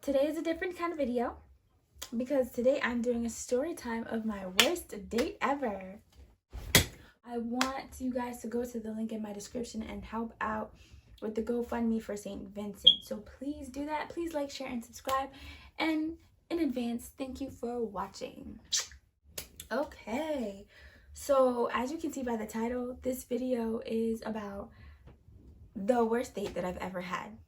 Today is a different kind of video because today I'm doing a story time of my worst date ever. I want you guys to go to the link in my description and help out with the GoFundMe for St. Vincent. So please do that. Please like, share, and subscribe. And in advance, thank you for watching. Okay, so as you can see by the title, this video is about the worst date that I've ever had.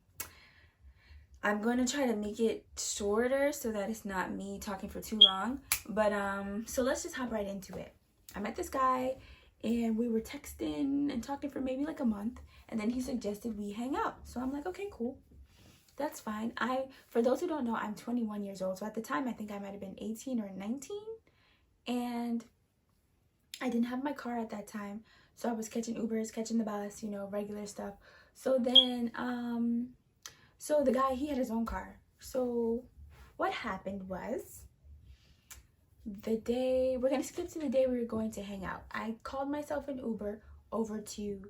I'm going to try to make it shorter so that it's not me talking for too long. But so let's just hop right into it. I met this guy and we were texting and talking for maybe like a month, and then he suggested we hang out. So I'm like, okay, cool. That's fine. For those who don't know, I'm 21 years old. So at the time, I think I might have been 18 or 19. And I didn't have my car at that time. So I was catching Ubers, catching the bus, you know, regular stuff. So then, so the guy, he had his own car. So what happened was, we're going to skip to the day we were going to hang out. I called myself an Uber over to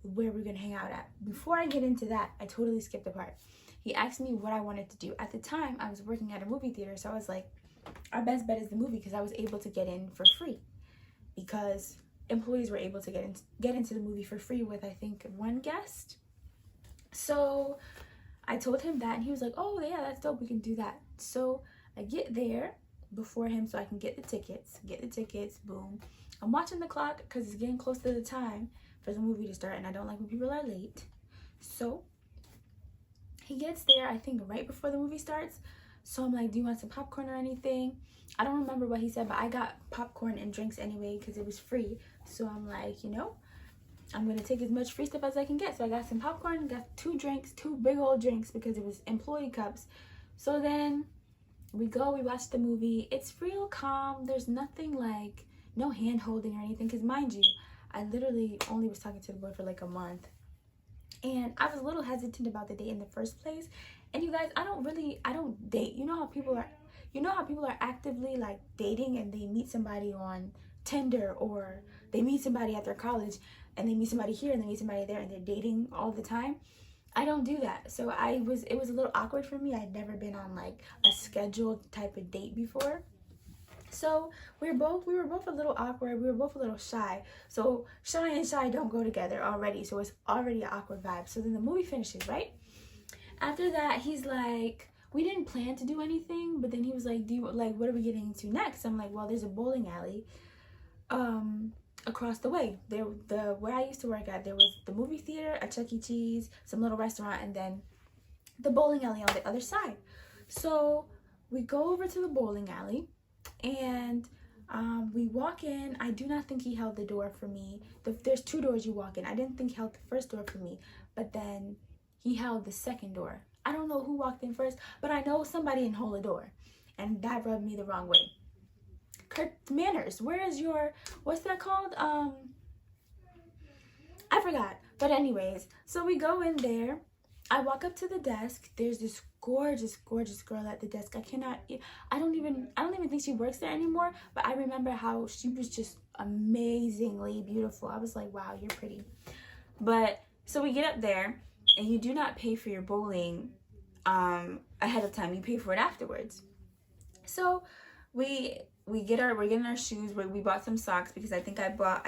where we're going to hang out at. Before I get into that, I totally skipped a part. He asked me what I wanted to do. At the time, I was working at a movie theater, so I was like, our best bet is the movie, because I was able to get in for free. Because employees were able to get into the movie for free with, I think, one guest. So I told him that, and he was like, oh yeah, that's dope, we can do that. So I get there before him so I can get the tickets, boom. I'm watching the clock because it's getting close to the time for the movie to start, and I don't like when people are late. So he gets there, I think, right before the movie starts. So I'm like, do you want some popcorn or anything? I don't remember what he said, but I got popcorn and drinks anyway because it was free. So I'm like, you know, I'm going to take as much free stuff as I can get. So I got some popcorn, got two big old drinks because it was employee cups. So then we watch the movie. It's real calm. There's nothing like, no hand holding or anything. Because mind you, I literally only was talking to the boy for like a month. And I was a little hesitant about the date in the first place. And you guys, I don't date. You know how people are actively like dating, and they meet somebody on Tinder, or they meet somebody at their college, and they meet somebody here and they meet somebody there, and they're dating all the time. I don't do that. So it was a little awkward for me. I'd never been on like a scheduled type of date before. So we were both a little awkward. We were both a little shy. So shy and shy don't go together already. So it's already an awkward vibe. So then the movie finishes, right? After that, he's like, we didn't plan to do anything, but then he was like, what are we getting into next? I'm like, well, there's a bowling alley across the way. Where I used to work at, there was the movie theater, a Chuck E. Cheese, some little restaurant, and then the bowling alley on the other side. So we go over to the bowling alley, and we walk in. I do not think he held the door for me. There's two doors you walk in. I didn't think he held the first door for me, but then he held the second door. I don't know who walked in first, but I know somebody didn't hold the door, and that rubbed me the wrong way. Kurt, manners. Where is your, what's that called? I forgot. But anyways, so we go in there. I walk up to the desk. There's this gorgeous girl at the desk. I don't even think she works there anymore, but I remember how she was just amazingly beautiful. I was like, wow, you're pretty. But so we get up there, and you do not pay for your bowling ahead of time. You pay for it afterwards. So we're getting our shoes. We bought some socks because I bought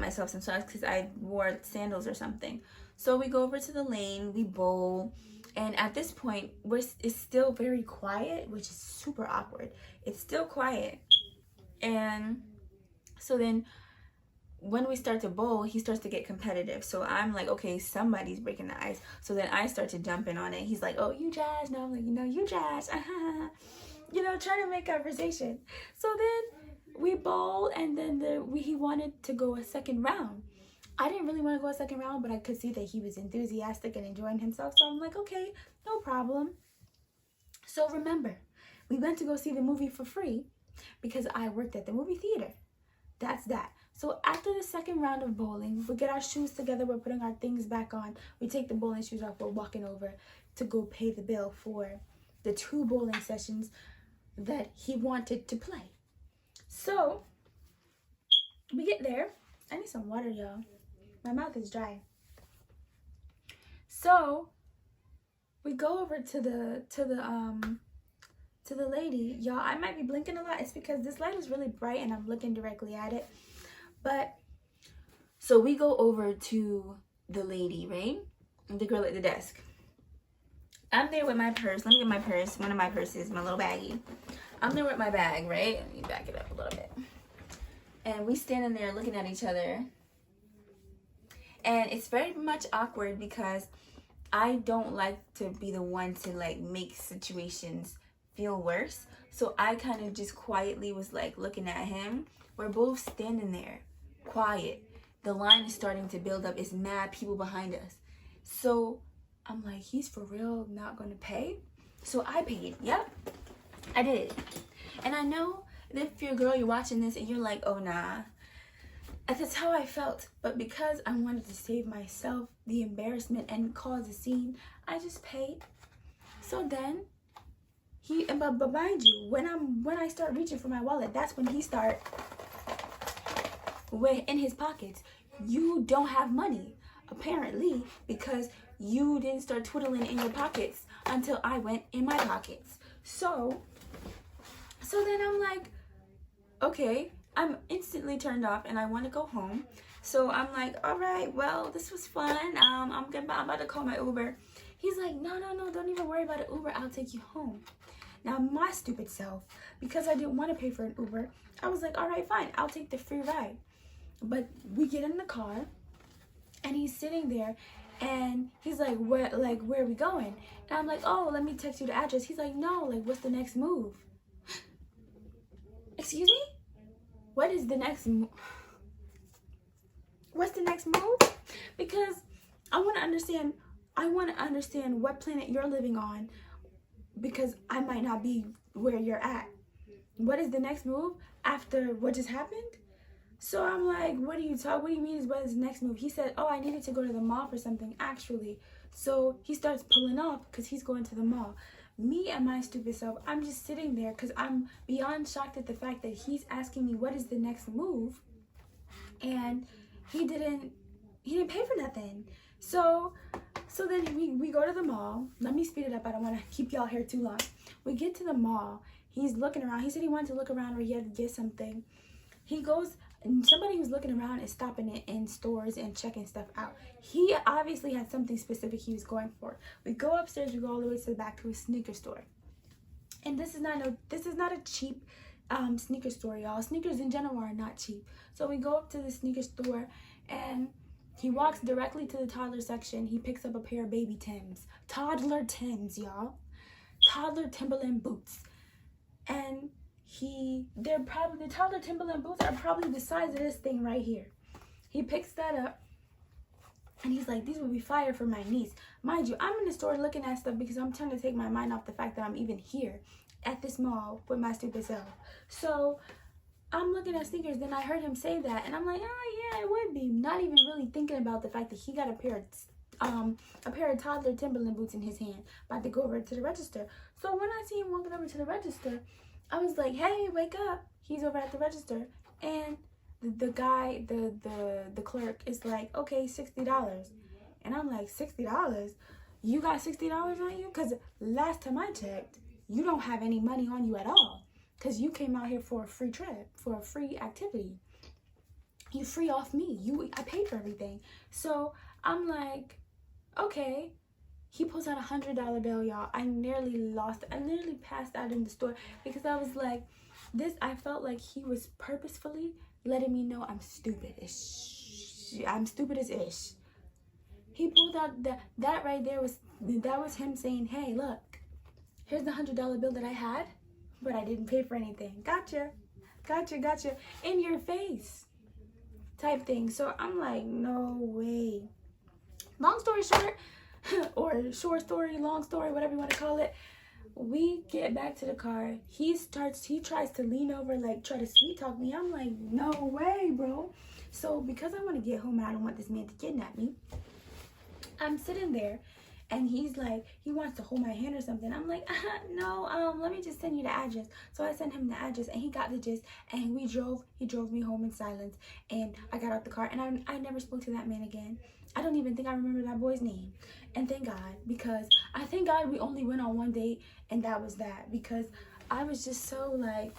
myself some socks because I wore sandals or something. So we go over to the lane, we bowl, and at this point, it's still very quiet, which is super awkward. It's still quiet. And so then when we start to bowl, he starts to get competitive. So I'm like, okay, somebody's breaking the ice. So then I start to jump in on it. He's like, oh, you Jazz. No, I'm like, you Jazz. You know, trying to make conversation. So then we bowl, and then he wanted to go a second round. I didn't really want to go a second round, but I could see that he was enthusiastic and enjoying himself. So I'm like, okay, no problem. So remember, we went to go see the movie for free because I worked at the movie theater. That's that. So after the second round of bowling, we get our shoes together, we're putting our things back on, we take the bowling shoes off, we're walking over to go pay the bill for the 2 bowling sessions that he wanted to play. So we get there. I need some water, y'all. My mouth is dry. So we go over to the lady. Y'all, I might be blinking a lot. It's because this light is really bright and I'm looking directly at it. But so we go over to the lady, right? The girl at the desk. I'm there with my purse. Let me get my purse. One of my purses, my little baggie. I'm there with my bag, right? Let me back it up a little bit. And we standing there looking at each other. And it's very much awkward because I don't like to be the one to like make situations feel worse. So I kind of just quietly was like looking at him. We're both standing there, quiet. The line is starting to build up. It's mad people behind us. So I'm like, he's for real not gonna pay? So I paid. Yep, I did. And I know that if you're a girl, you're watching this and you're like, oh nah. That's how I felt. But because I wanted to save myself the embarrassment and cause a scene, I just paid. So then but mind you, when I start reaching for my wallet, that's when he start in his pockets. You don't have money, apparently, because you didn't start twiddling in your pockets until I went in my pockets. So then I'm like, okay, I'm instantly turned off and I want to go home. So I'm like, all right, well, this was fun. I'm about to call my Uber. He's like, no, don't even worry about an Uber. I'll take you home. Now, my stupid self, because I didn't want to pay for an Uber, I was like, all right, fine, I'll take the free ride. But we get in the car and he's sitting there and he's like, where are we going? And I'm like, oh, let me text you the address. He's like, no, like, what's the next move? Excuse me? What is the next move? What's the next move? Because I want to understand what planet you're living on, because I might not be where you're at. What is the next move after what just happened? So I'm like, what do you mean is what is the next move? He said, oh, I needed to go to the mall for something, actually. So he starts pulling off because he's going to the mall. Me and my stupid self, I'm just sitting there because I'm beyond shocked at the fact that he's asking me what is the next move, and he didn't pay for nothing. So then we go to the mall. Let me speed it up. I don't want to keep y'all here too long. We get to the mall. He's looking around. He said he wanted to look around or he had to get something. He goes, and somebody who's looking around is stopping it in stores and checking stuff out. He obviously had something specific he was going for. We go upstairs. We go all the way to the back to a sneaker store. And this is not a cheap sneaker store, y'all. Sneakers in general are not cheap. So we go up to the sneaker store and he walks directly to the toddler section. He picks up a pair of baby Tims. Toddler Tims, y'all. Toddler Timberland boots. And the toddler Timberland boots are probably the size of this thing right here. He picks that up and he's like, these would be fire for my niece. Mind you, I'm in the store looking at stuff because I'm trying to take my mind off the fact that I'm even here at this mall with my stupid self. So I'm looking at sneakers, then I heard him say that, and I'm like, oh yeah, it would be. Not even really thinking about the fact that he got a pair of toddler Timberland boots in his hand, about to go over to the register. So when I see him walking over to the register, I was like, hey, wake up. He's over at the register, and the guy, the clerk is like, okay, $60. And I'm like, $60? You got $60 on you? Because last time I checked, you don't have any money on you at all. Because you came out here for a free trip, for a free activity. You free off me. I paid for everything. So I'm like, okay. He pulls out $100 bill, y'all. I nearly passed out in the store because I was like, I felt like he was purposefully letting me know I'm stupid. I'm stupid as ish. He pulled out that right there that was him saying, hey, look, here's the $100 bill that I had, but I didn't pay for anything. Gotcha. In your face type thing. So I'm like, no way. Long story short, or short story, long story, whatever you want to call it, we get back to the car. He tries to lean over, like try to sweet talk me. I'm like, no way, bro. So because I want to get home and I don't want this man to kidnap me, I'm sitting there and he's like, he wants to hold my hand or something. I'm like, no, let me just send you the address. So I sent him the address and he got the gist, and he drove me home in silence, and I got out the car and I never spoke to that man again. I don't even think I remember that boy's name. And thank God, because I thank God we only went on one date, and that was that, because I was just so like,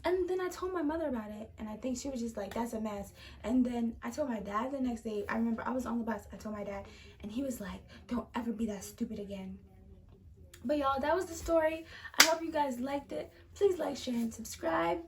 and then I told my mother about it, and I think she was just like, that's a mess. And then I told my dad the next day. I remember I was on the bus. I told my dad, and he was like, don't ever be that stupid again. But y'all, that was the story. I hope you guys liked it. Please like, share, and subscribe.